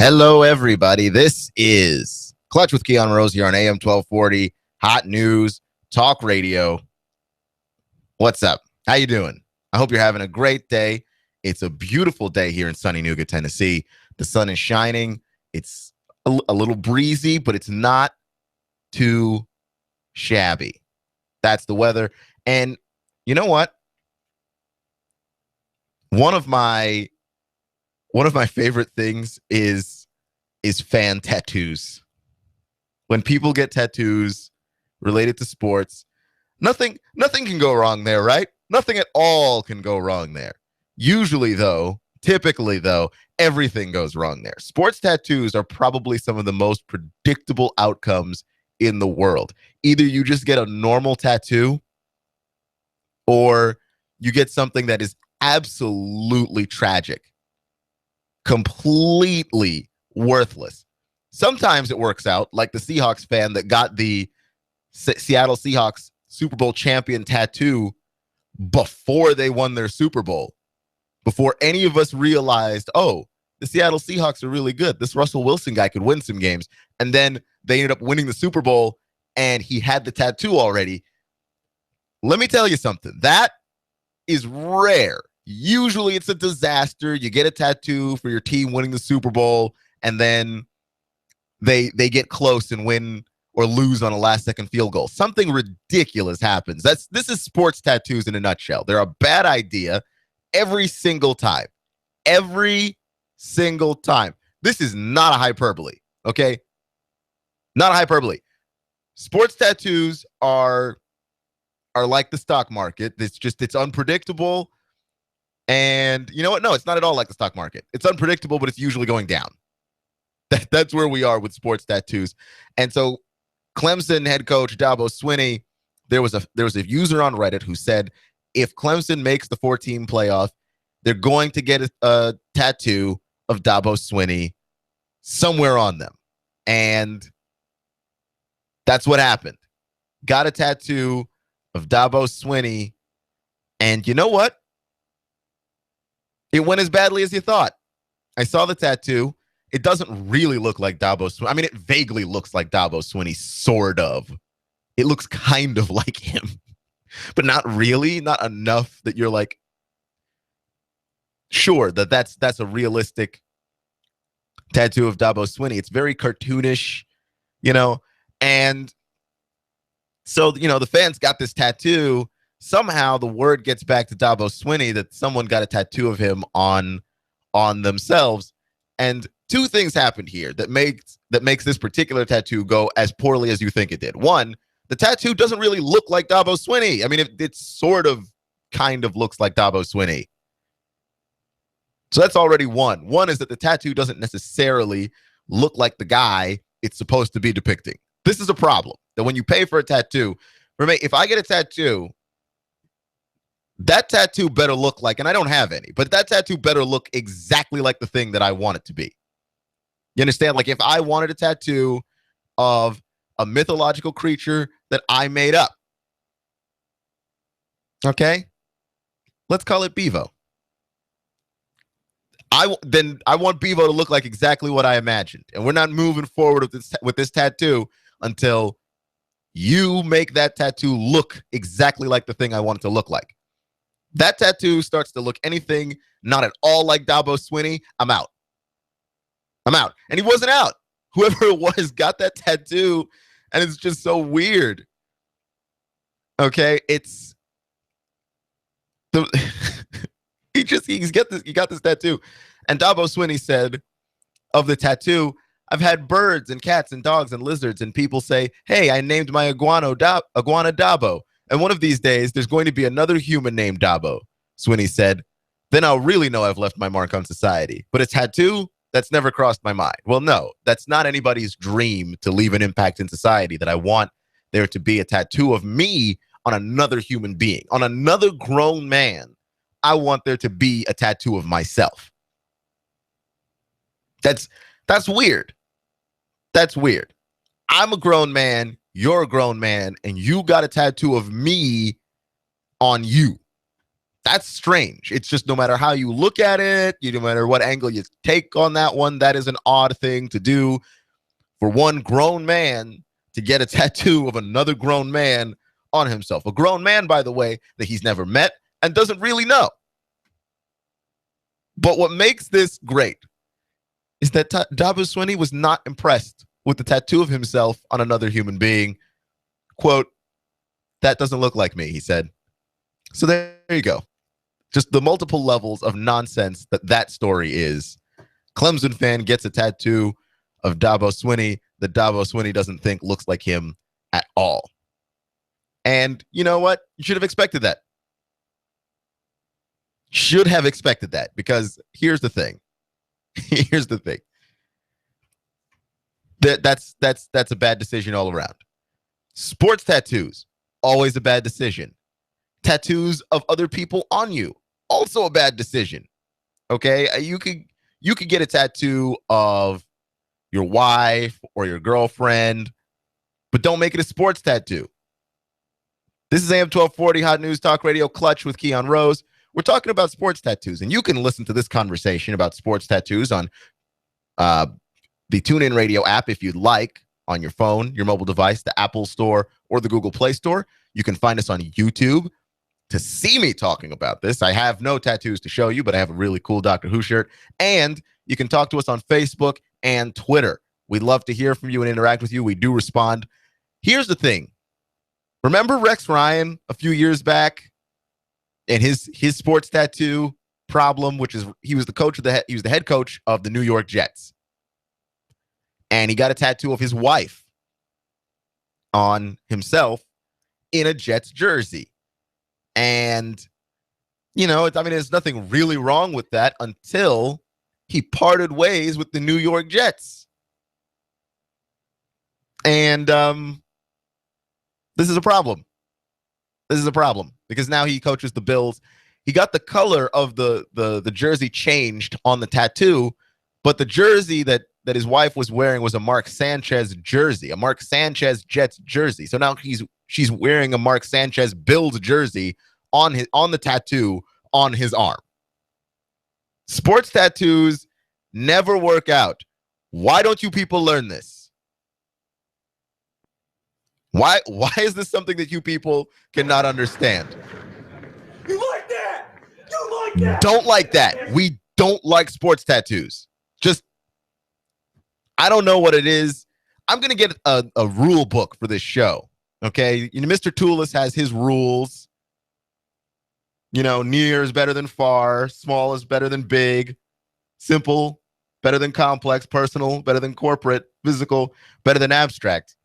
Hello, everybody. This is Clutch with Keon Rose here on AM 1240, Hot News, Talk Radio. What's up? How you doing? I hope you're having a great day. It's a beautiful day here in sunny Nooga, Tennessee. The sun is shining. It's a little breezy, but it's not too shabby. That's the weather. And you know what? One of my favorite things is fan tattoos. When people get tattoos related to sports, nothing can go wrong there, right? Nothing at all can go wrong there. Typically though, everything goes wrong there. Sports tattoos are probably some of the most predictable outcomes in the world. Either you just get a normal tattoo or you get something that is absolutely tragic. Completely worthless. Sometimes it works out, like the Seahawks fan that got the Seattle Seahawks Super Bowl champion tattoo before they won their Super Bowl, before any of us realized, oh, the Seattle Seahawks are really good. This Russell Wilson guy could win some games. And then they ended up winning the Super Bowl and he had the tattoo already. Let me tell you something. That is rare. Usually it's a disaster. You get a tattoo for your team winning the Super Bowl, and then they get close and win or lose on a last-second field goal. Something ridiculous happens. This is sports tattoos in a nutshell. They're a bad idea every single time. Every single time. This is not a hyperbole, okay? Not a hyperbole. Sports tattoos are like the stock market. It's unpredictable. And you know what? No, it's not at all like the stock market. It's unpredictable, but it's usually going down. That's where we are with sports tattoos. And so Clemson head coach Dabo Swinney, there was a user on Reddit who said if Clemson makes the 4-team playoff, they're going to get a tattoo of Dabo Swinney somewhere on them. And that's what happened. Got a tattoo of Dabo Swinney. And you know what? It went as badly as you thought. I saw the tattoo. It doesn't really look like Dabo Swinney. I mean, it vaguely looks like Dabo Swinney, sort of. It looks kind of like him, but not really. Not enough that you're like, sure, that's a realistic tattoo of Dabo Swinney. It's very cartoonish, and so, the fans got this tattoo. Somehow the word gets back to Dabo Swinney that someone got a tattoo of him on themselves. And two things happened here that makes this particular tattoo go as poorly as you think it did. One, the tattoo doesn't really look like Dabo Swinney. I mean, it sort of kind of looks like Dabo Swinney. So that's already one. One is that the tattoo doesn't necessarily look like the guy it's supposed to be depicting. This is a problem. That when you pay for a tattoo, if I get a tattoo, that tattoo better look like, and I don't have any, but that tattoo better look exactly like the thing that I want it to be. You understand? Like if I wanted a tattoo of a mythological creature that I made up, okay? Let's call it Bevo. I want Bevo to look like exactly what I imagined. And we're not moving forward with this tattoo until you make that tattoo look exactly like the thing I want it to look like. That tattoo starts to look anything not at all like Dabo Swinney, I'm out. And he wasn't out. Whoever it was got that tattoo, and it's just so weird. Okay, it's he got this tattoo. And Dabo Swinney said of the tattoo, I've had birds and cats and dogs and lizards, and people say, hey, I named my iguana Dabo. And one of these days, there's going to be another human named Dabo, Swinney said. Then I'll really know I've left my mark on society. But a tattoo, that's never crossed my mind. Well, no, that's not anybody's dream to leave an impact in society, that I want there to be a tattoo of me on another human being, on another grown man. I want there to be a tattoo of myself. That's weird. That's weird. I'm a grown man. You're a grown man, and you got a tattoo of me on you. That's strange. It's just no matter how you look at it, no matter what angle you take on that one, that is an odd thing to do for one grown man to get a tattoo of another grown man on himself. A grown man, by the way, that he's never met and doesn't really know. But what makes this great is that Dabo Swinney was not impressed with the tattoo of himself on another human being. Quote, "That doesn't look like me," he said. So there you go. Just the multiple levels of nonsense that story is. Clemson fan gets a tattoo of Dabo Swinney that Dabo Swinney doesn't think looks like him at all. And you know what? You should have expected that. Should have expected that, because here's the thing. Here's the thing. That's a bad decision all around. Sports tattoos, always a bad decision. Tattoos of other people on you, also a bad decision. Okay? You could get a tattoo of your wife or your girlfriend, but don't make it a sports tattoo. This is AM 1240 Hot News Talk Radio Clutch with Keon Rose. We're talking about sports tattoos, and you can listen to this conversation about sports tattoos on the TuneIn Radio app if you'd like, on your phone, your mobile device, the Apple Store, or the Google Play Store. You can find us on YouTube to see me talking about this. I have no tattoos to show you, but I have a really cool Doctor Who shirt. And you can talk to us on Facebook and Twitter. We'd love to hear from you and interact with you. We do respond. Here's the thing. Remember Rex Ryan a few years back and his sports tattoo problem, which is he was the head coach of the New York Jets. And he got a tattoo of his wife on himself in a Jets jersey. And, there's nothing really wrong with that until he parted ways with the New York Jets. And this is a problem. This is a problem because now he coaches the Bills. He got the color of the jersey changed on the tattoo, but the jersey that his wife was wearing was a Mark Sanchez jersey, a Mark Sanchez Jets jersey. So now she's wearing a Mark Sanchez Bills jersey on the tattoo on his arm. Sports tattoos never work out. Why don't you people learn this? Why is this something that you people cannot understand? You like that? You like that? Don't like that. We don't like sports tattoos. Just, I don't know what it is. I'm going to get a rule book for this show. Okay. Mr. Tulis has his rules. Near is better than far. Small is better than big. Simple, better than complex. Personal, better than corporate. Physical, better than abstract.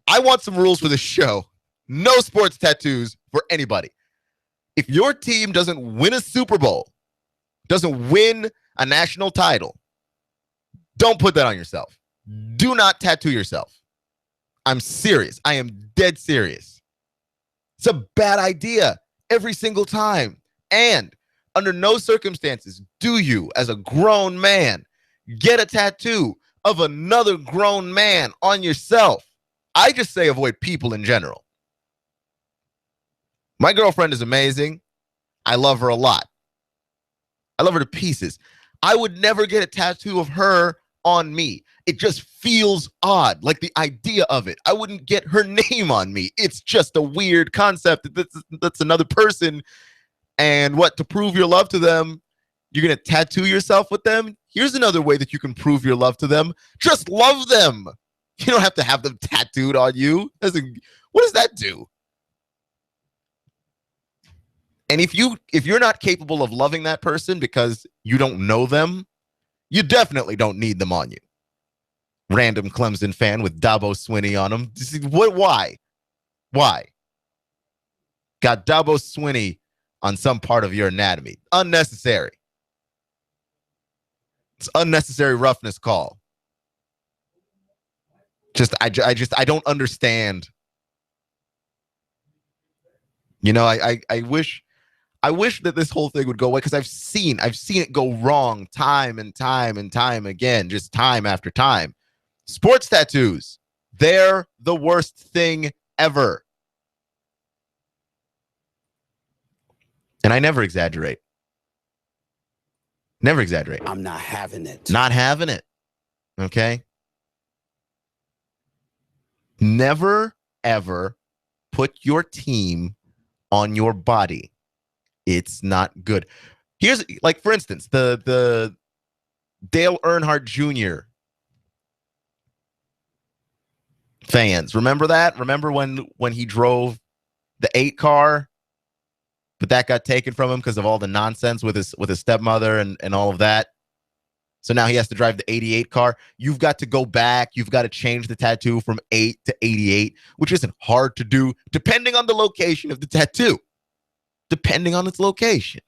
I want some rules for this show. No sports tattoos for anybody. If your team doesn't win a Super Bowl, doesn't win a national title, don't put that on yourself. Do not tattoo yourself. I'm serious. I am dead serious. It's a bad idea every single time. And under no circumstances do you, as a grown man, get a tattoo of another grown man on yourself. I just say avoid people in general. My girlfriend is amazing. I love her a lot. I love her to pieces. I would never get a tattoo of her on me. It just feels odd, like the idea of it. I wouldn't get her name on me. It's just a weird concept. That's another person. And to prove your love to them, you're going to tattoo yourself with them? Here's another way that you can prove your love to them. Just love them. You don't have to have them tattooed on you. What does that do? And if you're not capable of loving that person because you don't know them, you definitely don't need them on you. Random Clemson fan with Dabo Swinney on him. Why? Why? Got Dabo Swinney on some part of your anatomy. Unnecessary. It's unnecessary roughness call. I don't understand. I wish that this whole thing would go away because I've seen it go wrong time and time and time again, just time after time. Sports tattoos, they're the worst thing ever. And I never exaggerate. Never exaggerate. I'm not having it. Not having it. Okay? Never, ever put your team on your body. It's not good. Here's, like, for instance, the Dale Earnhardt Jr. fans. Remember that? Remember when he drove the 8 car, but that got taken from him because of all the nonsense with his stepmother and all of that. So now he has to drive the 88 car. You've got to go back. You've got to change the tattoo from 8 to 88, which isn't hard to do, depending on the location of the tattoo. Depending on its location.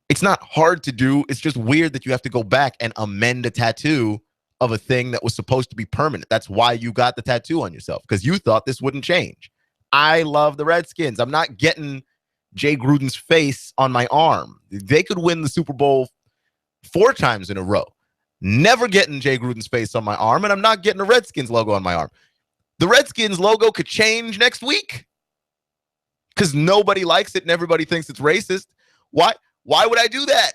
It's not hard to do. It's just weird that you have to go back and amend a tattoo of a thing that was supposed to be permanent. That's why you got the tattoo on yourself, because you thought this wouldn't change. I love the Redskins. I'm not getting Jay Gruden's face on my arm. They could win the Super Bowl 4 times in a row. Never getting Jay Gruden's face on my arm, and I'm not getting a Redskins logo on my arm. The Redskins logo could change next week because nobody likes it and everybody thinks it's racist. Why would I do that?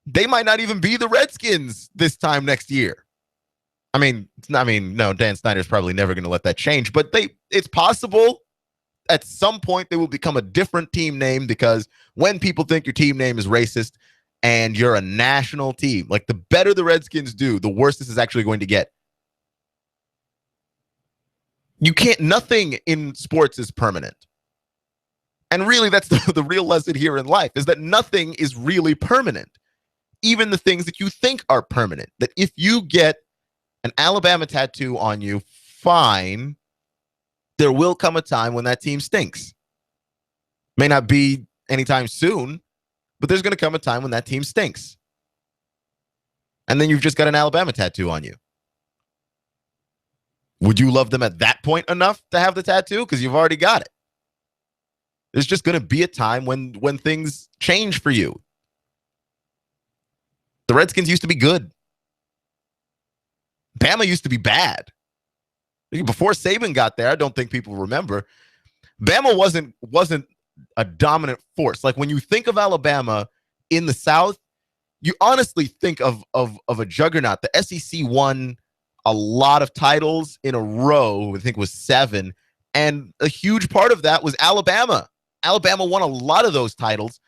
They might not even be the Redskins this time next year. I mean, no, Dan Snyder's probably never going to let that change, but it's possible at some point they will become a different team name, because when people think your team name is racist and you're a national team, like, the better the Redskins do, the worse this is actually going to get. Nothing in sports is permanent. And really, that's the real lesson here in life, is that nothing is really permanent. Even the things that you think are permanent. That if you get an Alabama tattoo on you, fine. There will come a time when that team stinks. May not be anytime soon, but there's going to come a time when that team stinks. And then you've just got an Alabama tattoo on you. Would you love them at that point enough to have the tattoo? Because you've already got it. There's just going to be a time when things change for you. The Redskins used to be good. Bama used to be bad. Before Saban got there, I don't think people remember, Bama wasn't a dominant force. Like, when you think of Alabama in the South, you honestly think of a juggernaut. The SEC won a lot of titles in a row. I think it was 7. And a huge part of that was Alabama. Alabama won a lot of those titles.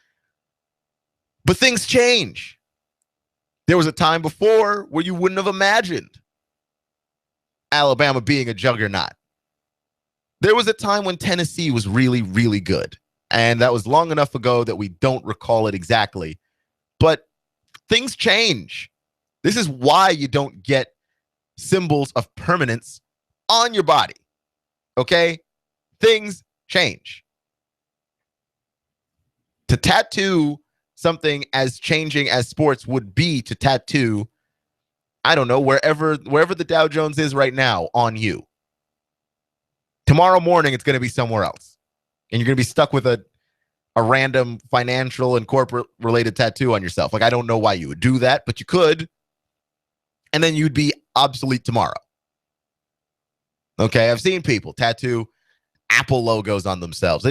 But things change. There was a time before where you wouldn't have imagined Alabama being a juggernaut. There was a time when Tennessee was really, really good. And that was long enough ago that we don't recall it exactly. But things change. This is why you don't get symbols of permanence on your body. Okay? Things change. To tattoo something as changing as sports would be to tattoo, I don't know, wherever the Dow Jones is right now on you. Tomorrow morning, it's going to be somewhere else. And you're going to be stuck with a random financial and corporate related tattoo on yourself. Like, I don't know why you would do that, but you could. And then you'd be obsolete tomorrow. Okay, I've seen people tattoo Apple logos on themselves.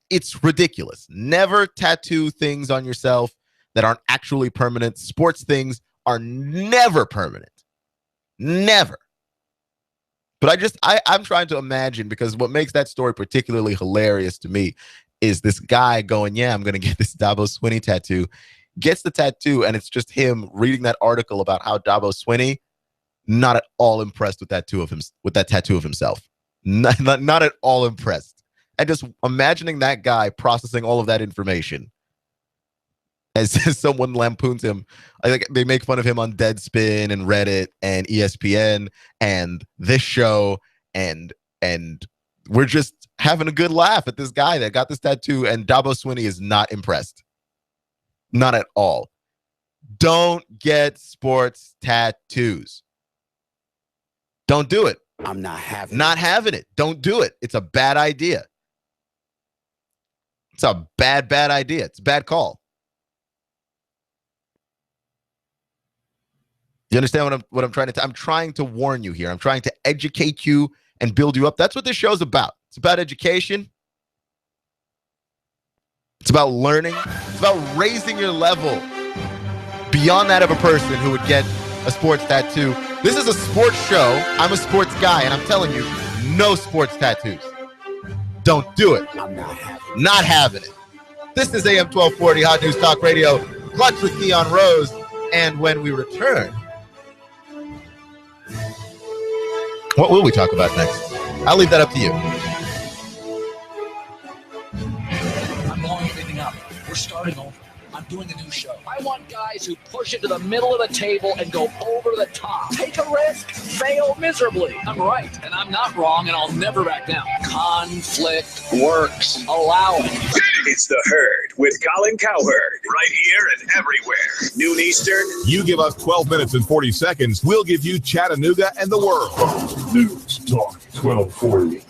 It's ridiculous. Never tattoo things on yourself that aren't actually permanent. Sports things are never permanent. Never. But I'm trying to imagine, because what makes that story particularly hilarious to me is this guy going, yeah, I'm going to get this Dabo Swinney tattoo. Gets the tattoo, and it's just him reading that article about how Dabo Swinney, not at all impressed with that tattoo of himself. Not at all impressed. And just imagining that guy processing all of that information as someone lampoons him. I think they make fun of him on Deadspin and Reddit and ESPN and this show, and we're just having a good laugh at this guy that got this tattoo, and Dabo Swinney is not impressed. Not at all. Don't get sports tattoos. Don't do it. I'm not having it. Don't do it. It's a bad idea. It's a bad idea. It's a bad call. You understand what I'm trying to I'm trying to warn you here. I'm trying to educate you and build you up. That's what this show's about. It's about education. It's about learning. It's about raising your level beyond that of a person who would get a sports tattoo. This is a sports show. I'm a sports guy, and I'm telling you, no sports tattoos. Don't do it. I'm not having it. This is AM 1240 Hot News Talk Radio, Lunch with Keon Rose. And when we return, what will we talk about next? I'll leave that up to you. I'm blowing everything up. We're starting over. I'm doing a new show. I want guys who push it to the middle of the table and go over the top. Take a risk, fail miserably. I'm right, and I'm not wrong, and I'll never back down. Conflict works. Allow it. It's The Herd with Colin Cowherd. Right here and everywhere. Noon Eastern. You give us 12 minutes and 40 seconds. We'll give you Chattanooga and the world. Fox News Talk 1240.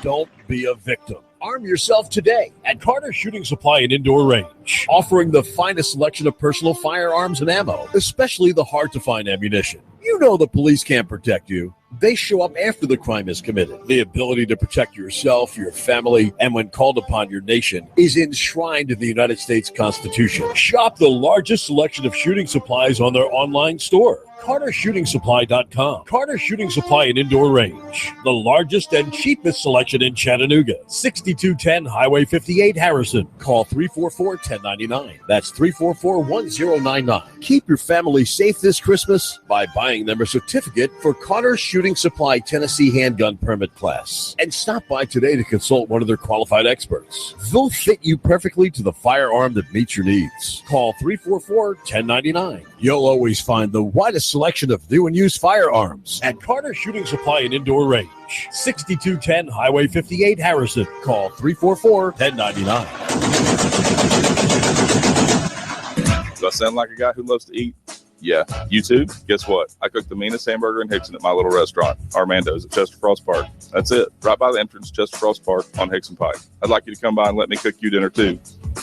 Don't be a victim. Arm yourself today at Carter Shooting Supply and Indoor Range, offering the finest selection of personal firearms and ammo, especially the hard-to-find ammunition. You know the police can't protect you. They show up after the crime is committed. The ability to protect yourself, your family, and when called upon, your nation is enshrined in the United States Constitution. Shop the largest selection of shooting supplies on their online store, CarterShootingSupply.com. Carter Shooting Supply and Indoor Range, the largest and cheapest selection in Chattanooga. 6210 Highway 58, Harrison. Call 344-1099. That's 344-1099. Keep your family safe this Christmas by buying them a certificate for Carter Shooting Supply Tennessee Handgun Permit Class. And stop by today to consult one of their qualified experts. They'll fit you perfectly to the firearm that meets your needs. Call 344-1099. You'll always find the widest selection of new and used firearms at Carter Shooting Supply and Indoor Range. 6210 Highway 58, Harrison. Call 344-1099. Do I sound like a guy who loves to eat? Yeah. You too? Guess what? I cook the meanest hamburger in Hickson at my little restaurant, Armando's at Chester Frost Park. That's it. Right by the entrance, Chester Frost Park on Hickson Pike. I'd like you to come by and let me cook you dinner too.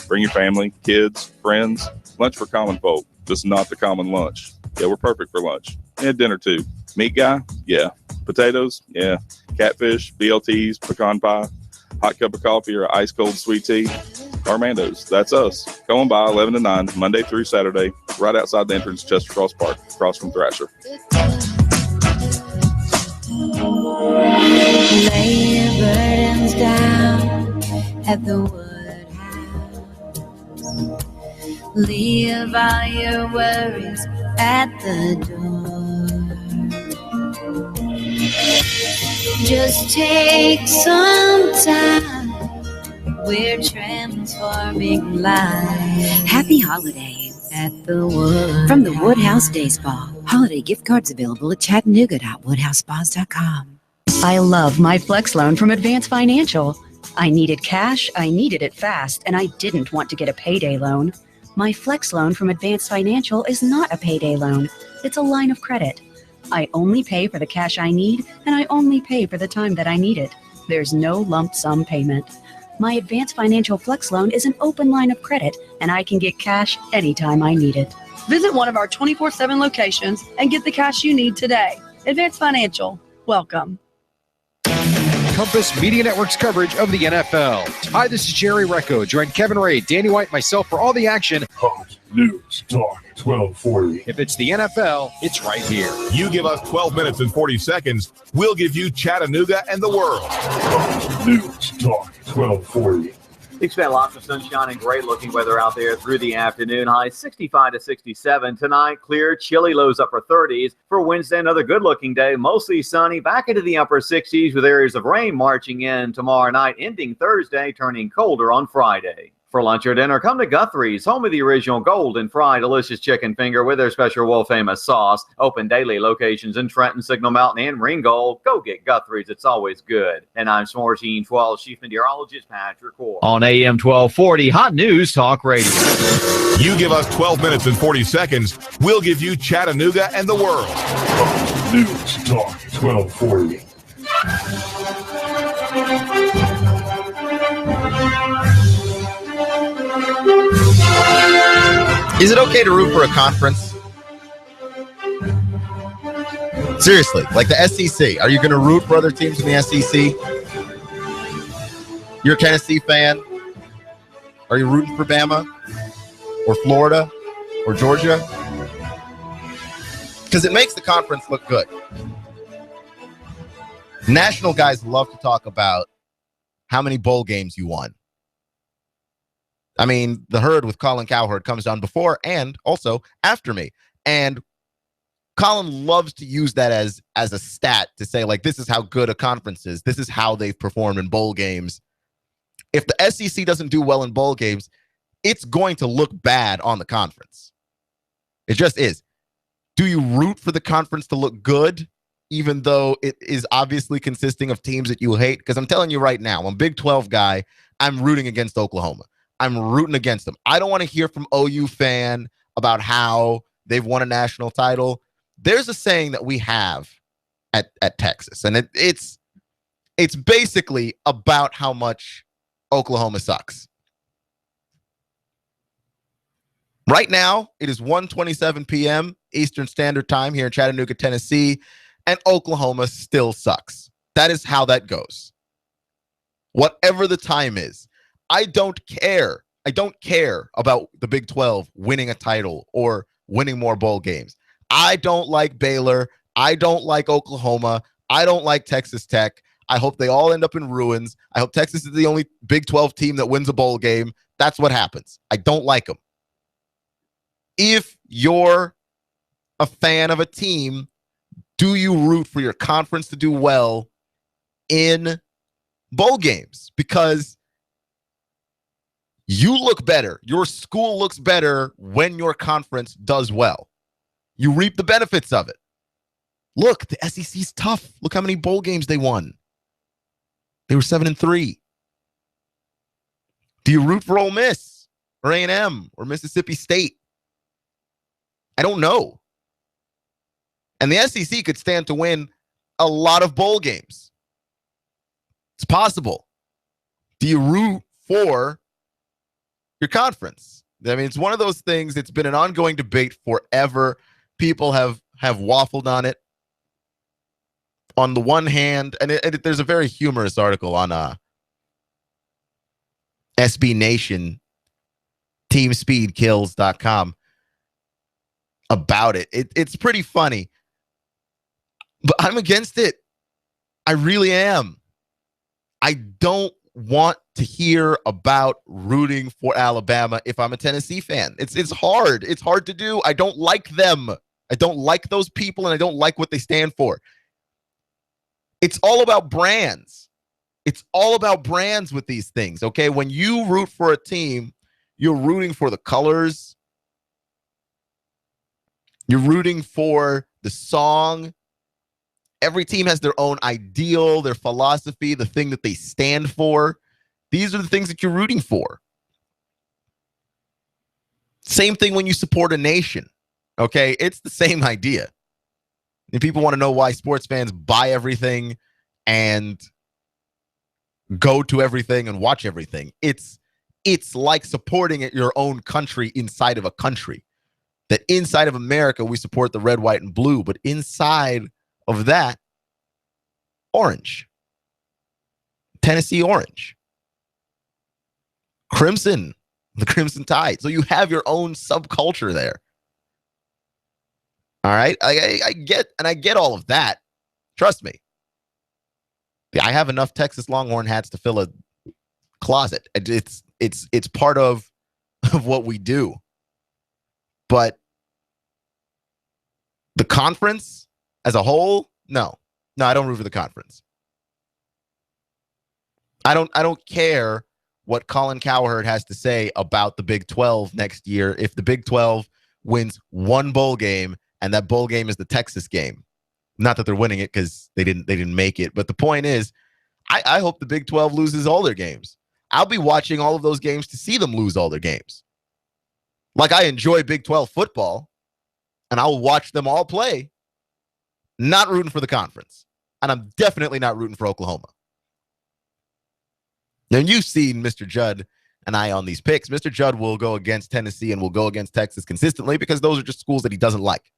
Bring your family, kids, friends. Lunch for common folk, just not the common lunch. Yeah, we're perfect for lunch. And dinner too. Meat guy? Yeah. Potatoes? Yeah. Catfish, BLTs, pecan pie, hot cup of coffee or ice cold sweet tea. Armando's. That's us. Go on by 11 to 9, Monday through Saturday, right outside the entrance, Chester Frost Park, across from Thrasher. Lay your burdens down at the woodhouse. Leave all your worries at the door. Just take some time. We're transforming life. Happy holidays at the Wood. From the Woodhouse Day Spa. Holiday gift cards available at Chattanooga.woodhousespas.com. I love my Flex loan from Advance Financial. I needed cash, I needed it fast, and I didn't want to get a payday loan. My Flex loan from Advance Financial is not a payday loan. It's a line of credit. I only pay for the cash I need, and I only pay for the time that I need it. There's no lump sum payment. My Advance Financial Flex loan is an open line of credit, and I can get cash anytime I need it. Visit one of our 24/7 locations and get the cash you need today. Advance Financial. Welcome. Compass Media Network's coverage of the NFL. Hi, this is Jerry Recco. Join Kevin Ray, Danny White, and myself for all the action. Hot News Talk 1240. If it's the NFL, it's right here. You give us 12 minutes and 40 seconds, we'll give you Chattanooga and the world. Hot News Talk 1240. Expect lots of sunshine and great looking weather out there through the afternoon. High 65 to 67. Tonight, clear, chilly, lows upper 30s. For Wednesday, another good looking day. Mostly sunny, back into the upper 60s with areas of rain marching in tomorrow night, ending Thursday, turning colder on Friday. For lunch or dinner, come to Guthrie's, home of the original golden fried delicious chicken finger with their special world famous sauce. Open daily locations in Trenton, Signal Mountain, and Ringgold. Go get Guthrie's. It's always good. And I'm Smart Team 12 Chief Meteorologist Patrick Core. On AM 1240, Hot News Talk Radio. You give us 12 minutes and 40 seconds, we'll give you Chattanooga and the world. Hot News Talk 1240. Is it okay to root for a conference? Seriously, like the SEC. Are you going to root for other teams in the SEC? You're a Tennessee fan. Are you rooting for Bama or Florida or Georgia? Because it makes the conference look good. National guys love to talk about how many bowl games you won. I mean, the herd with Colin Cowherd comes on before and also after me. And Colin loves to use that as a stat to say, like, this is how good a conference is. This is how they've performed in bowl games. If the SEC doesn't do well in bowl games, it's going to look bad on the conference. It just is. Do you root for the conference to look good, even though it is obviously consisting of teams that you hate? Because I'm telling you right now, I'm a Big 12 guy. I'm rooting against Oklahoma. I'm rooting against them. I don't want to hear from OU fan about how they've won a national title. There's a saying that we have at Texas, and it's basically about how much Oklahoma sucks. Right now, it is 1:27 p.m. Eastern Standard Time here in Chattanooga, Tennessee, and Oklahoma still sucks. That is how that goes. Whatever the time is, I don't care. I don't care about the Big 12 winning a title or winning more bowl games. I don't like Baylor. I don't like Oklahoma. I don't like Texas Tech. I hope they all end up in ruins. I hope Texas is the only Big 12 team that wins a bowl game. That's what happens. I don't like them. If you're a fan of a team, do you root for your conference to do well in bowl games? Because you look better. Your school looks better when your conference does well. You reap the benefits of it. Look, the SEC's tough. Look how many bowl games they won. They were 7-3. Do you root for Ole Miss or A&M or Mississippi State? I don't know. And the SEC could stand to win a lot of bowl games. It's possible. Do you root for your conference? I mean, it's one of those things. It's been an ongoing debate forever. People have waffled on it. On the one hand, and there's a very humorous article on SB Nation, teamspeedkills.com about it. It's pretty funny. But I'm against it. I really am. I don't want to hear about rooting for Alabama if I'm a Tennessee fan. It's hard. It's hard to do. I don't like them. I don't like those people, and I don't like what they stand for. It's all about brands. It's all about brands with these things, okay? When you root for a team, you're rooting for the colors. You're rooting for the song. Every team has their own ideal, their philosophy, the thing that they stand for. These are the things that you're rooting for. Same thing when you support a nation, okay? It's the same idea. And people want to know why sports fans buy everything and go to everything and watch everything. It's like supporting your own country inside of a country. That inside of America, we support the red, white, and blue. But inside of that, orange. Tennessee orange. Crimson. The Crimson Tide. So you have your own subculture there. All right, I get all of that. Trust me. I have enough Texas Longhorn hats to fill a closet. It's part of what we do. But the conference as a whole, no, I don't root for the conference. I don't care what Colin Cowherd has to say about the Big 12 next year if the Big 12 wins one bowl game. And that bowl game is the Texas game. Not that they're winning it because they didn't make it. But the point is, I hope the Big 12 loses all their games. I'll be watching all of those games to see them lose all their games. Like I enjoy Big 12 football, and I'll watch them all play. Not rooting for the conference. And I'm definitely not rooting for Oklahoma. Now, you've seen Mr. Judd and I on these picks. Mr. Judd will go against Tennessee and will go against Texas consistently because those are just schools that he doesn't like.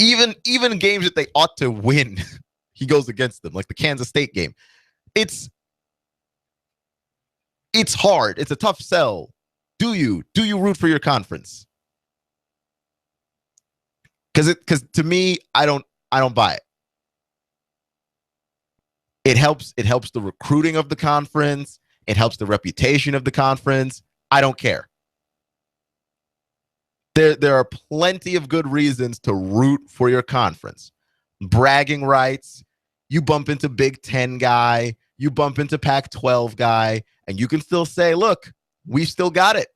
Even games that they ought to win, he goes against them, like the Kansas State game. It's hard. It's a tough sell. Do you root for your conference? Because to me, I don't buy it. It helps the recruiting of the conference. It helps the reputation of the conference. I don't care. There are plenty of good reasons to root for your conference. Bragging rights. You bump into Big Ten guy. You bump into Pac-12 guy. And you can still say, look, we've still got it.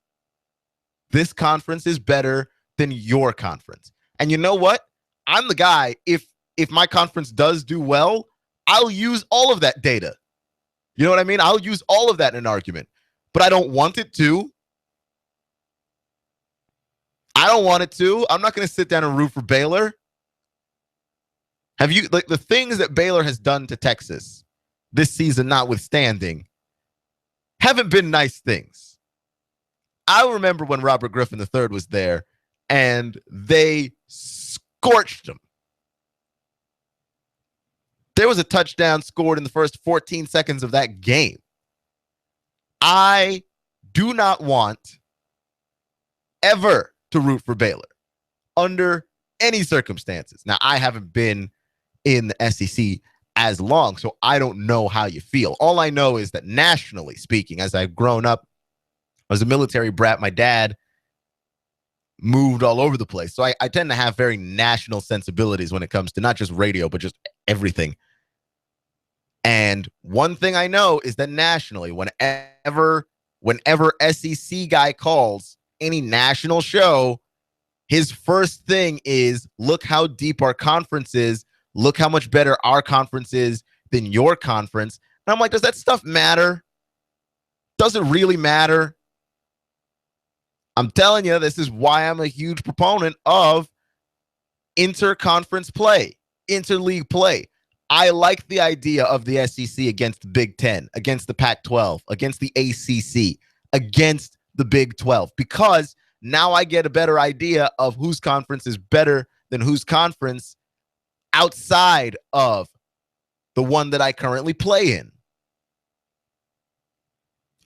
This conference is better than your conference. And you know what? I'm the guy, if my conference does do well, I'll use all of that data. You know what I mean? I'll use all of that in an argument. But I don't want it to. I don't want it to. I'm not going to sit down and root for Baylor. Have you, like, the things that Baylor has done to Texas this season notwithstanding, haven't been nice things. I remember when Robert Griffin III was there and they scorched him. There was a touchdown scored in the first 14 seconds of that game. I do not want ever to root for Baylor under any circumstances. Now, I haven't been in the SEC as long, so I don't know how you feel. All I know is that nationally speaking, as I've grown up, I was a military brat. My dad moved all over the place. So I tend to have very national sensibilities when it comes to not just radio, but just everything. And one thing I know is that nationally, whenever SEC guy calls any national show, his first thing is, look how deep our conference is. Look how much better our conference is than your conference. And I'm like, does that stuff matter? Does it really matter? I'm telling you, this is why I'm a huge proponent of interconference play, interleague play. I like the idea of the SEC against the Big Ten, against the Pac-12, against the ACC, against the Big 12, because now I get a better idea of whose conference is better than whose conference outside of the one that I currently play in.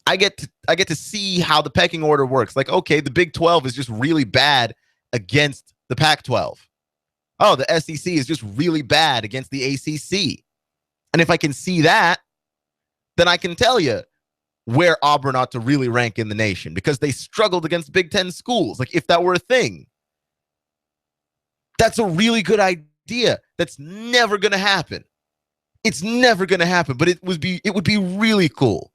I get to see how the pecking order works. Like, okay, the Big 12 is just really bad against the Pac-12. Oh, the SEC is just really bad against the ACC. And if I can see that, then I can tell you where Auburn ought to really rank in the nation, because they struggled against Big Ten schools. Like, if that were a thing, that's a really good idea. That's never going to happen. It's never going to happen, but it would be really cool.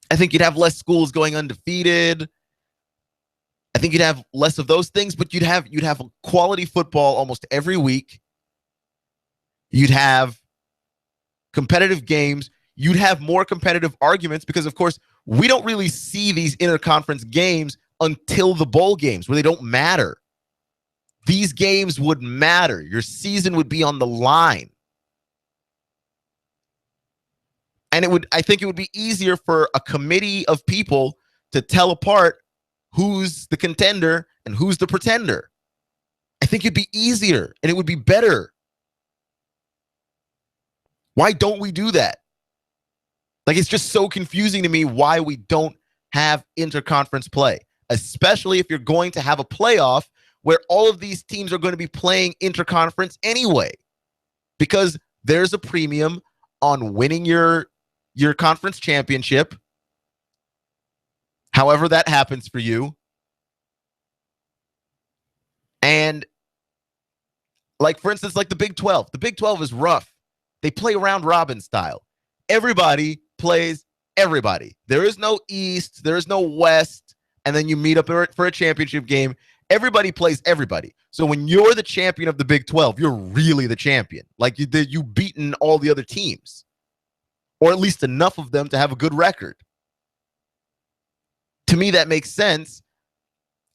I think you'd have less schools going undefeated. I think you'd have less of those things, but you'd have quality football almost every week. You'd have competitive games. You'd have more competitive arguments because, of course, we don't really see these interconference games until the bowl games where they don't matter. These games would matter. Your season would be on the line. And I think it would be easier for a committee of people to tell apart who's the contender and who's the pretender. I think it'd be easier and it would be better. Why don't we do that? Like, it's just so confusing to me why we don't have interconference play, especially if you're going to have a playoff where all of these teams are going to be playing interconference anyway, because there's a premium on winning your conference championship, however that happens for you. And like, for instance, like the Big 12. The Big 12 is rough. They play round robin style. Everybody plays everybody. There is no East, there is no West, and then you meet up for a championship game. Everybody plays everybody. So when you're the champion of the Big 12, you're really the champion. Like, you've beaten all the other teams, or at least enough of them to have a good record. To me, that makes sense.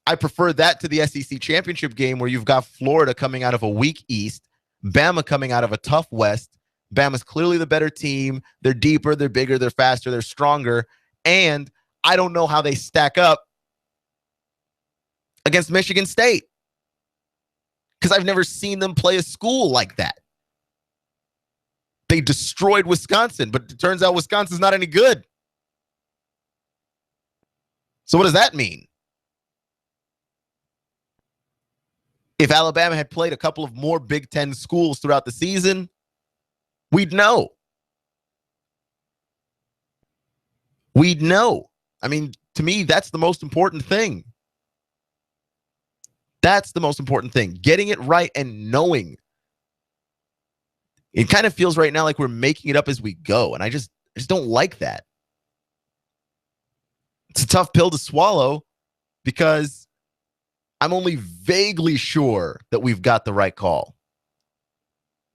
I prefer that to the SEC championship game where you've got Florida coming out of a weak East, Bama coming out of a tough West. Bama's clearly the better team. They're deeper, they're bigger, they're faster, they're stronger. And I don't know how they stack up against Michigan State. because I've never seen them play a school like that. They destroyed Wisconsin, but it turns out Wisconsin's not any good. So what does that mean? If Alabama had played a couple of more Big Ten schools throughout the season, we'd know. We'd know. I mean, to me, that's the most important thing. That's the most important thing. Getting it right and knowing. It kind of feels right now like we're making it up as we go, and I just don't like that. It's a tough pill to swallow because I'm only vaguely sure that we've got the right call.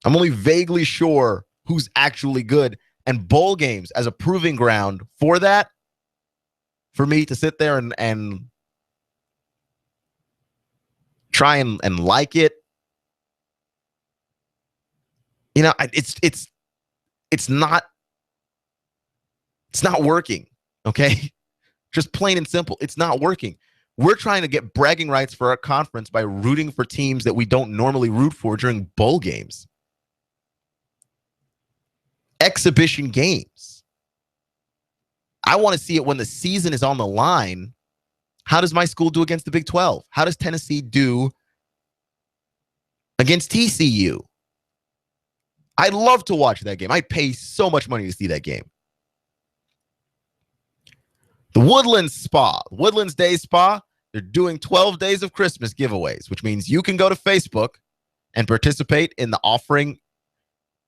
I'm only vaguely sure who's actually good, and bowl games as a proving ground for that, for me to sit there and try and like it. You know, it's not working, okay? Just plain and simple. It's not working. We're trying to get bragging rights for our conference by rooting for teams that we don't normally root for during bowl games. Exhibition games. I want to see it when the season is on the line. How does my school do against the Big 12? How does Tennessee do against TCU? I'd love to watch that game. I'd pay so much money to see that game. The Woodlands Spa, Woodlands Day Spa, they're doing 12 days of Christmas giveaways, which means you can go to Facebook and participate in the offering,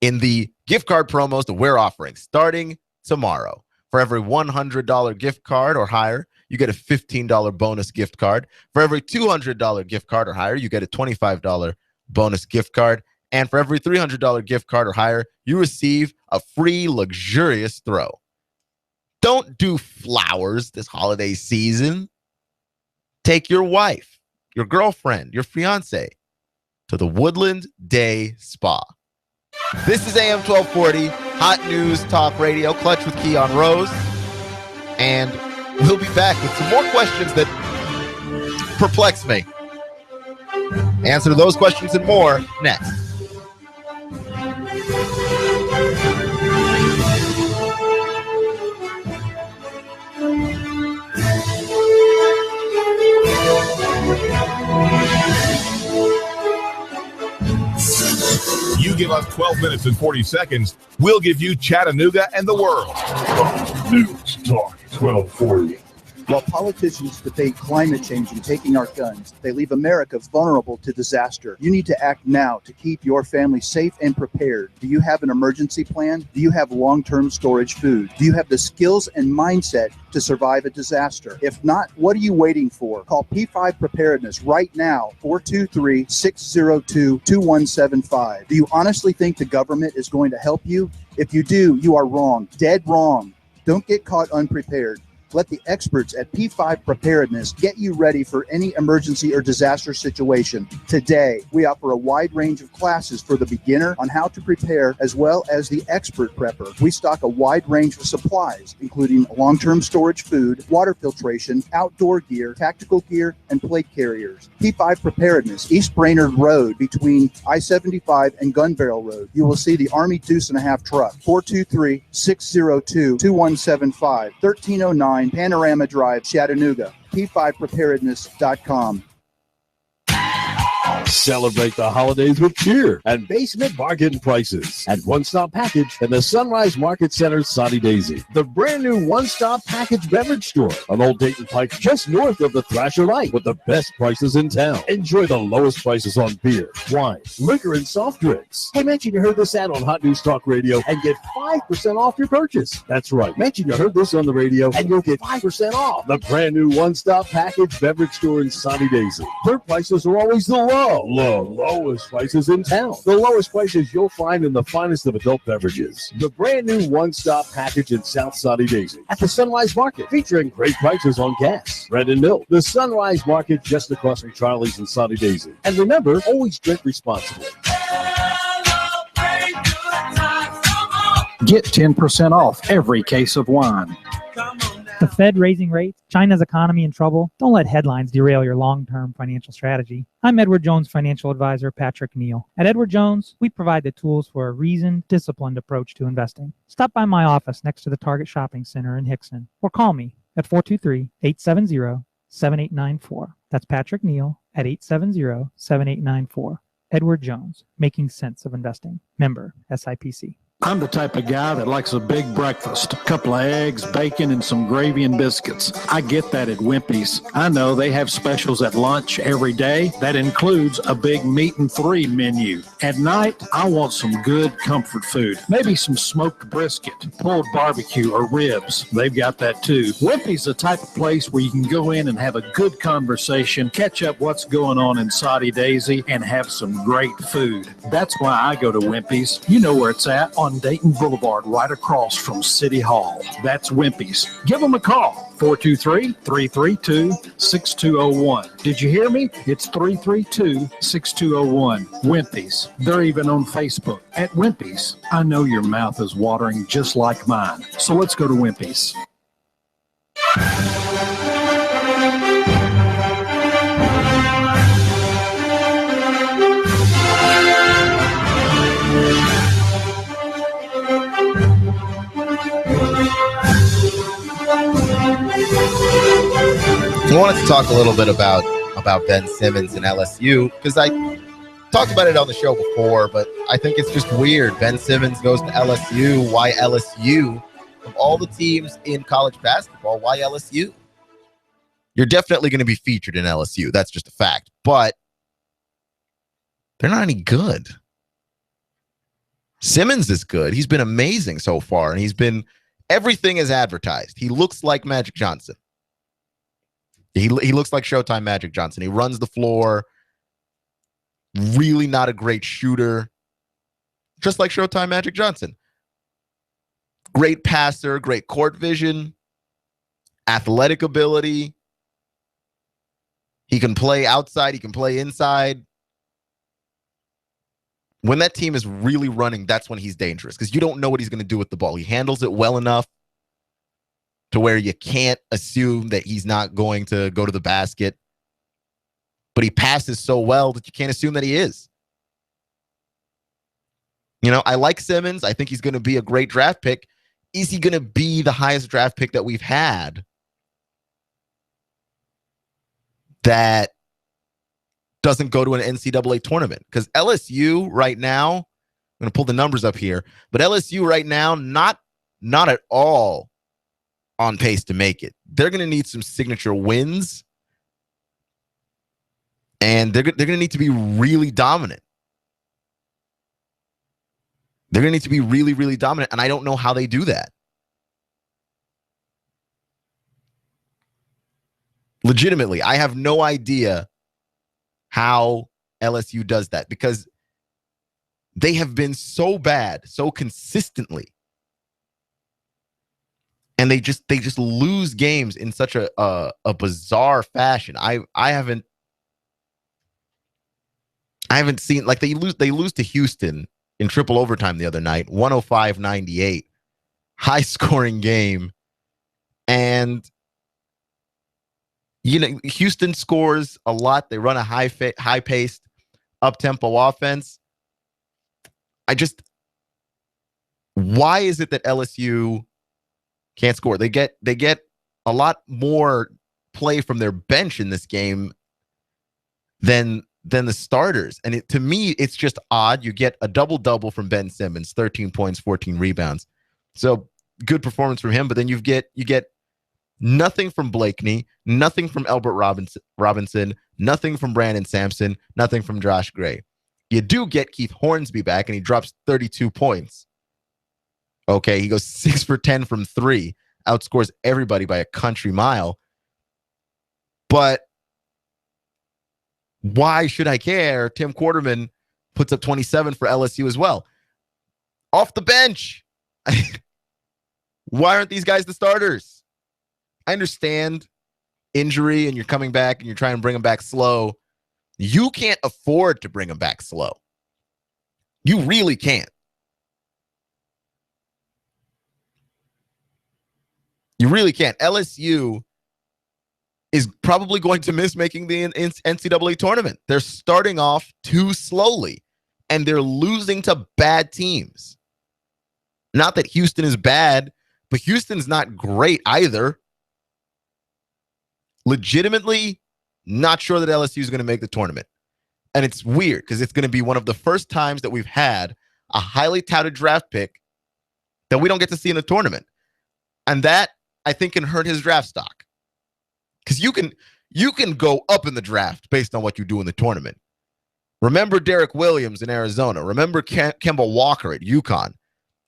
in the gift card promos that we're offering starting tomorrow. For every $100 gift card or higher, you get a $15 bonus gift card. For every $200 gift card or higher, you get a $25 bonus gift card. And for every $300 gift card or higher, you receive a free luxurious throw. Don't do flowers this holiday season. Take your wife, your girlfriend, your fiance to the Woodland Day Spa. This is AM 1240, Hot News Talk Radio, Clutch with Keon Rose. And we'll be back with some more questions that perplex me. Answer those questions and more next. You give us 12 minutes and 40 seconds, we'll give you Chattanooga and the world. News Talk 1240. While politicians debate climate change and taking our guns, they leave America vulnerable to disaster. You need to act now to keep your family safe and prepared. Do you have an emergency plan? Do you have long-term storage food? Do you have the skills and mindset to survive a disaster? If not, what are you waiting for? Call P5 Preparedness right now, 423-602-2175. Do you honestly think the government is going to help you? If you do, you are wrong, dead wrong. Don't get caught unprepared. Let the experts at P5 Preparedness get you ready for any emergency or disaster situation. Today, we offer a wide range of classes for the beginner on how to prepare, as well as the expert prepper. We stock a wide range of supplies, including long-term storage food, water filtration, outdoor gear, tactical gear, and plate carriers. P5 Preparedness, East Brainerd Road between I-75 and Gun Barrel Road. You will see the Army Deuce and a Half truck, 423-602-2175, 1309 Panorama Drive, Chattanooga. P5Preparedness.com. Celebrate the holidays with cheer and basement bargain prices at One Stop Package in the Sunrise Market Center, Sunny Daisy. The brand new One Stop Package beverage store on Old Dayton Pike, just north of the Thrasher Light, with the best prices in town. Enjoy the lowest prices on beer, wine, liquor, and soft drinks. Hey, mention you heard this ad on Hot News Talk Radio and get 5% off your purchase. That's right. Mention you heard this on the radio and you'll get 5% off. The brand new One Stop Package beverage store in Sunny Daisy. Their prices are always the lowest prices in town. The lowest prices you'll find in the finest of adult beverages. The brand new One Stop Package in South Sunny Daisy at the Sunrise Market, featuring great prices on gas, bread, and milk. The Sunrise Market just across from Charlie's in Sunny Daisy. And remember, always drink responsibly. Get 10% off every case of wine. The Fed raising rates, China's economy in trouble. Don't let headlines derail your long-term financial strategy. I'm Edward Jones financial advisor Patrick Neal. At Edward Jones, we provide the tools for a reasoned, disciplined approach to investing. Stop by my office next to the Target Shopping Center in Hickson or call me at 423-870-7894. That's Patrick Neal at 870-7894. Edward Jones, making sense of investing. Member SIPC. I'm the type of guy that likes a big breakfast, a couple of eggs, bacon, and some gravy and biscuits. I get that at Wimpy's. I know they have specials at lunch every day. That includes a big meat and 3 menu. At night, I want some good comfort food. Maybe some smoked brisket, pulled barbecue, or ribs. They've got that too. Wimpy's the type of place where you can go in and have a good conversation, catch up what's going on in Saudi Daisy, and have some great food. That's why I go to Wimpy's. You know where it's at, on Dayton Boulevard, right across from City Hall. That's Wimpy's. Give them a call, 423-332-6201. Did you hear me? It's 332-6201. Wimpy's. They're even on Facebook at Wimpy's. I know your mouth is watering just like mine. So let's go to Wimpy's. I wanted to talk a little bit about Ben Simmons and LSU because I talked about it on the show before, but I think it's just weird. Ben Simmons goes to LSU. Why LSU? Of all the teams in college basketball, why LSU? You're definitely going to be featured in LSU. That's just a fact. But they're not any good. Simmons is good. He's been amazing so far, and he's been everything as advertised. He looks like Magic Johnson. He looks like Showtime Magic Johnson. He runs the floor. Really not a great shooter. Just like Showtime Magic Johnson. Great passer, great court vision, athletic ability. He can play outside. He can play inside. When that team is really running, that's when he's dangerous because you don't know what he's going to do with the ball. He handles it well enough to where you can't assume that he's not going to go to the basket. But he passes so well that you can't assume that he is. You know, I like Simmons. I think he's going to be a great draft pick. Is he going to be the highest draft pick that we've had that doesn't go to an NCAA tournament? Because LSU right now, I'm going to pull the numbers up here, but LSU right now, not at all on pace to make it. They're going to need some signature wins, and they're going to need to be really dominant. They're going to need to be really, really dominant, and I don't know how they do that. Legitimately, I have no idea how LSU does that because they have been so bad, so consistently. And they just lose games in such a bizarre fashion. I haven't seen, like, they lose to Houston in triple overtime the other night, 105-98, high scoring game. And you know, Houston scores a lot. They run a high paced up tempo offense. Why is it that LSU can't score? They get a lot more play from their bench in this game than the starters. And to me, it's just odd. You get a double-double from Ben Simmons, 13 points, 14 rebounds. So good performance from him, but then you get nothing from Blakeney, nothing from Albert Robinson, nothing from Brandon Sampson, nothing from Josh Gray. You do get Keith Hornsby back, and he drops 32 points. Okay, he goes 6 for 10 from 3, outscores everybody by a country mile. But why should I care? Tim Quarterman puts up 27 for LSU as well. Off the bench. Why aren't these guys the starters? I understand injury and you're coming back and you're trying to bring them back slow. You can't afford to bring them back slow. You really can't. You really can't. LSU is probably going to miss making the NCAA tournament. They're starting off too slowly, and they're losing to bad teams. Not that Houston is bad, but Houston's not great either. Legitimately, not sure that LSU is going to make the tournament. And it's weird because it's going to be one of the first times that we've had a highly touted draft pick that we don't get to see in the tournament. And that, I think, can hurt his draft stock. Because you can go up in the draft based on what you do in the tournament. Remember Derek Williams in Arizona. Remember Kemba Walker at UConn.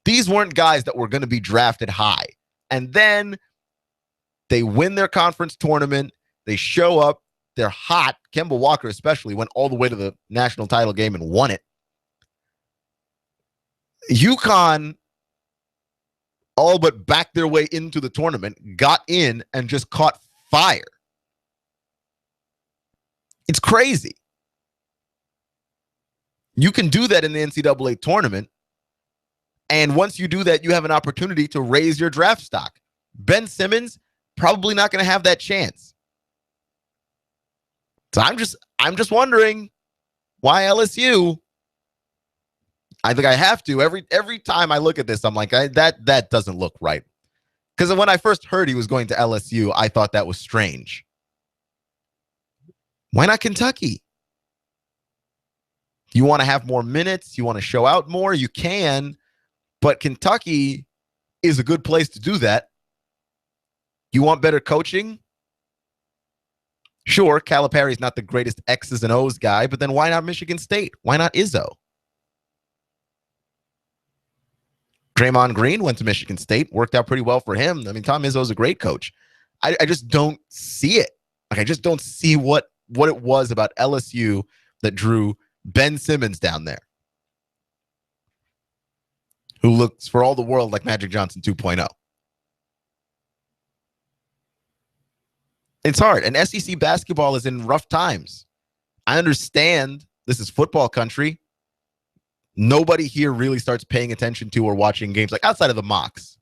These weren't guys that were going to be drafted high. And then they win their conference tournament. They show up. They're hot. Kemba Walker especially went all the way to the national title game and won it. UConn all but backed their way into the tournament, got in, and just caught fire. It's crazy. You can do that in the NCAA tournament, and once you do that, you have an opportunity to raise your draft stock. Ben Simmons, probably not going to have that chance. So I'm just wondering why LSU. I think I have to. Every time I look at this, I'm like, that doesn't look right. Because when I first heard he was going to LSU, I thought that was strange. Why not Kentucky? You want to have more minutes? You want to show out more? You can. But Kentucky is a good place to do that. You want better coaching? Sure, Calipari's not the greatest X's and O's guy, but then why not Michigan State? Why not Izzo? Draymond Green went to Michigan State, worked out pretty well for him. I mean, Tom Izzo's a great coach. I just don't see it. Like, I just don't see what it was about LSU that drew Ben Simmons down there, who looks for all the world like Magic Johnson 2.0. It's hard. And SEC basketball is in rough times. I understand this is football country. Nobody here really starts paying attention to or watching games like outside of the mocks,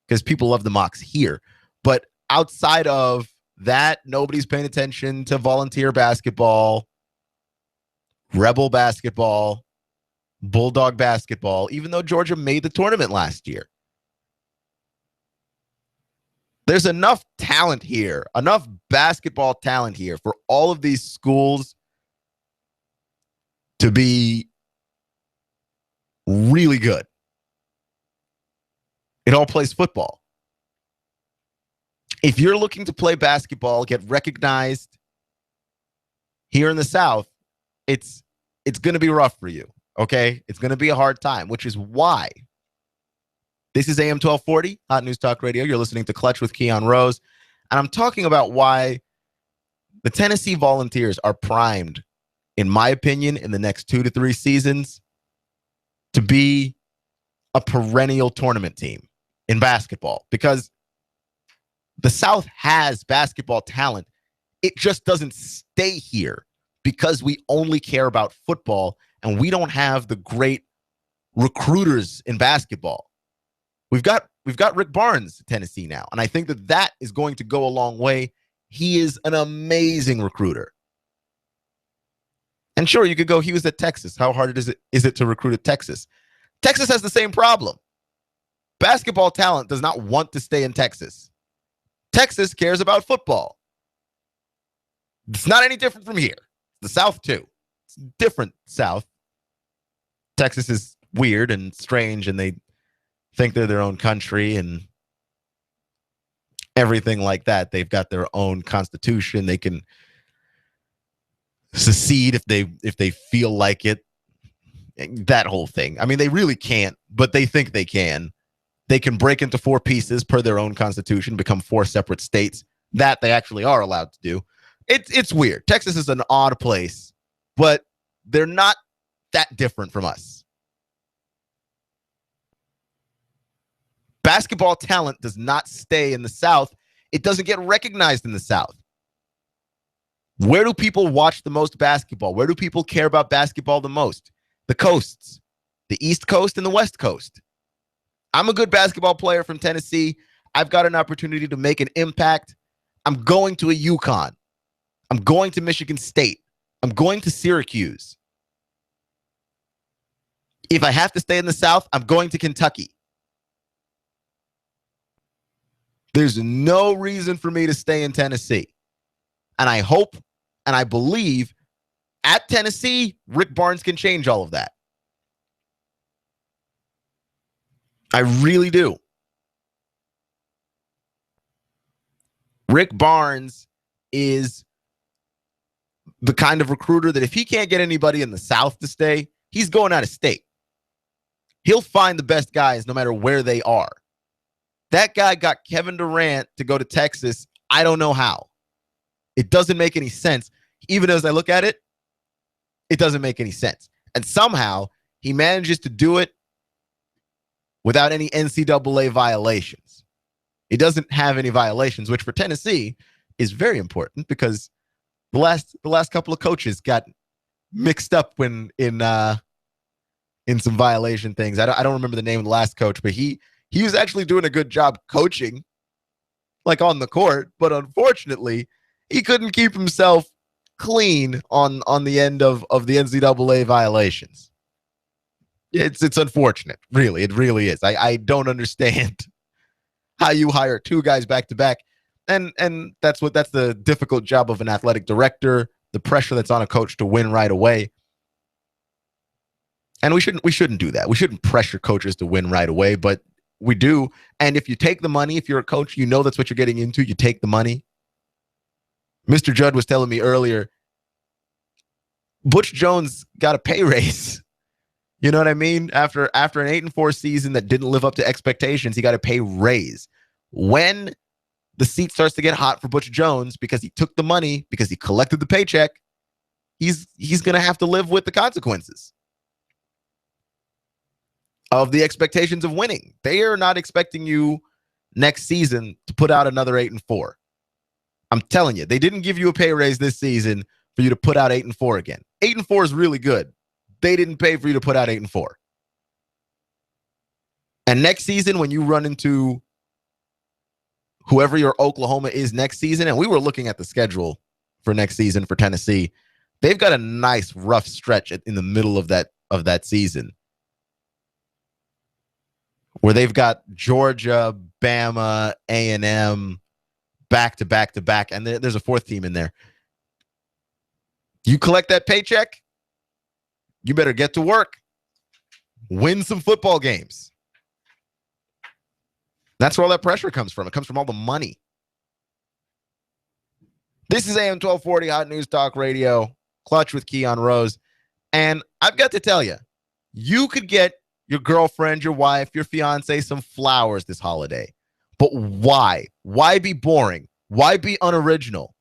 because people love the mocks here. But outside of that, nobody's paying attention to volunteer basketball, Rebel basketball, Bulldog basketball, even though Georgia made the tournament last year. There's enough talent here, enough basketball talent here for all of these schools to be really good. It all plays football. If you're looking to play basketball, get recognized here in the South, it's going to be rough for you, okay? It's going to be a hard time, which is why this is AM 1240, Hot News Talk Radio. You're listening to Clutch with Keon Rose, and I'm talking about why the Tennessee Volunteers are primed, in my opinion, in the next 2 to 3 seasons to be a perennial tournament team in basketball, because the South has basketball talent. It just doesn't stay here because we only care about football and we don't have the great recruiters in basketball. We've got Rick Barnes at Tennessee now, and I think that is going to go a long way. He is an amazing recruiter. And sure, you could go, he was at Texas. How hard is it to recruit at Texas? Texas has the same problem. Basketball talent does not want to stay in Texas. Texas cares about football. It's not any different from here. The South, too. It's different South. Texas is weird and strange, and they think they're their own country and everything like that. They've got their own constitution. They can secede if they feel like it. That whole thing. I mean, they really can't, but they think they can. They can break into 4 pieces per their own constitution, become 4 separate states. That they actually are allowed to do. It's weird. Texas is an odd place, but they're not that different from us. Basketball talent does not stay in the South. It doesn't get recognized in the South. Where do people watch the most basketball? Where do people care about basketball the most? The coasts, the East Coast and the West Coast. I'm a good basketball player from Tennessee. I've got an opportunity to make an impact, I'm going to a UConn. I'm going to Michigan State. I'm going to Syracuse. If I have to stay in the South, I'm going to Kentucky. There's no reason for me to stay in Tennessee. And I hope and I believe at Tennessee, Rick Barnes can change all of that. I really do. Rick Barnes is the kind of recruiter that if he can't get anybody in the South to stay, he's going out of state. He'll find the best guys no matter where they are. That guy got Kevin Durant to go to Texas. I don't know how. It doesn't make any sense. Even as I look at it, it doesn't make any sense. And somehow he manages to do it without any NCAA violations. He doesn't have any violations, which for Tennessee is very important because the last couple of coaches got mixed up in some violation things. I don't remember the name of the last coach, but he was actually doing a good job coaching, like on the court, but unfortunately, he couldn't keep himself clean on the end of the NCAA violations. It's unfortunate, really. It really is. I don't understand how you hire two guys back to back, and that's the difficult job of an athletic director. The pressure that's on a coach to win right away. And we shouldn't do that. We shouldn't pressure coaches to win right away, but we do. And if you take the money, if you're a coach, you know that's what you're getting into. You take the money. Mr. Judd was telling me earlier, Butch Jones got a pay raise. You know what I mean? After an 8-4 season that didn't live up to expectations, he got a pay raise. When the seat starts to get hot for Butch Jones because he took the money, because he collected the paycheck, he's going to have to live with the consequences of the expectations of winning. They are not expecting you next season to put out another 8-4. I'm telling you, they didn't give you a pay raise this season for you to put out 8-4 again. 8-4 is really good. They didn't pay for you to put out 8-4. And next season, when you run into whoever your Oklahoma is next season, and we were looking at the schedule for next season for Tennessee, they've got a nice rough stretch in the middle of that season, where they've got Georgia, Bama, A&M back to back to back, and there's a fourth team in there. You collect that paycheck, you better get to work. Win some football games. That's where all that pressure comes from. It comes from all the money. This is AM 1240 Hot News Talk Radio, Clutch with Keon Rose. And I've got to tell you, you could get your girlfriend, your wife, your fiance some flowers this holiday. But why? Why be boring? Why be unoriginal?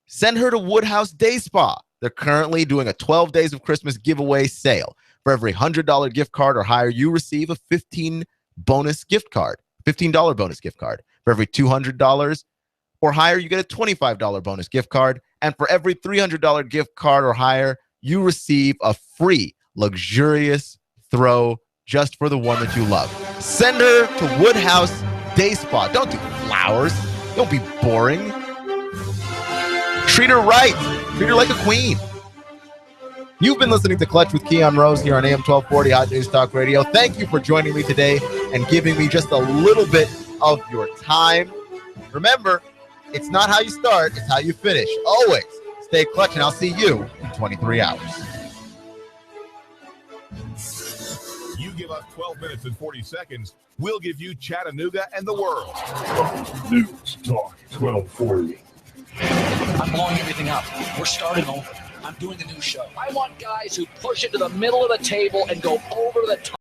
Send her to Woodhouse Day Spa. They're currently doing a 12 Days of Christmas giveaway sale. For every $100 gift card or higher, you receive a $15 bonus gift card. $15 bonus gift card. For every $200 or higher, you get a $25 bonus gift card. And for every $300 gift card or higher, you receive a free, luxurious throw just for the one that you love. Send her to Woodhouse Day Spa. Don't do flowers. Don't be boring. Treat her right. Treat her like a queen. You've been listening to Clutch with Keon Rose here on AM 1240 Hot News Talk Radio. Thank you for joining me today and giving me just a little bit of your time. Remember, it's not how you start, it's how you finish. Always stay clutch, and I'll see you in 23 hours. You give us 12 minutes and 40 seconds, we'll give you Chattanooga and the world. News Talk 1240. I'm blowing everything up. We're starting over. I'm doing a new show. I want guys who push it to the middle of the table and go over the top.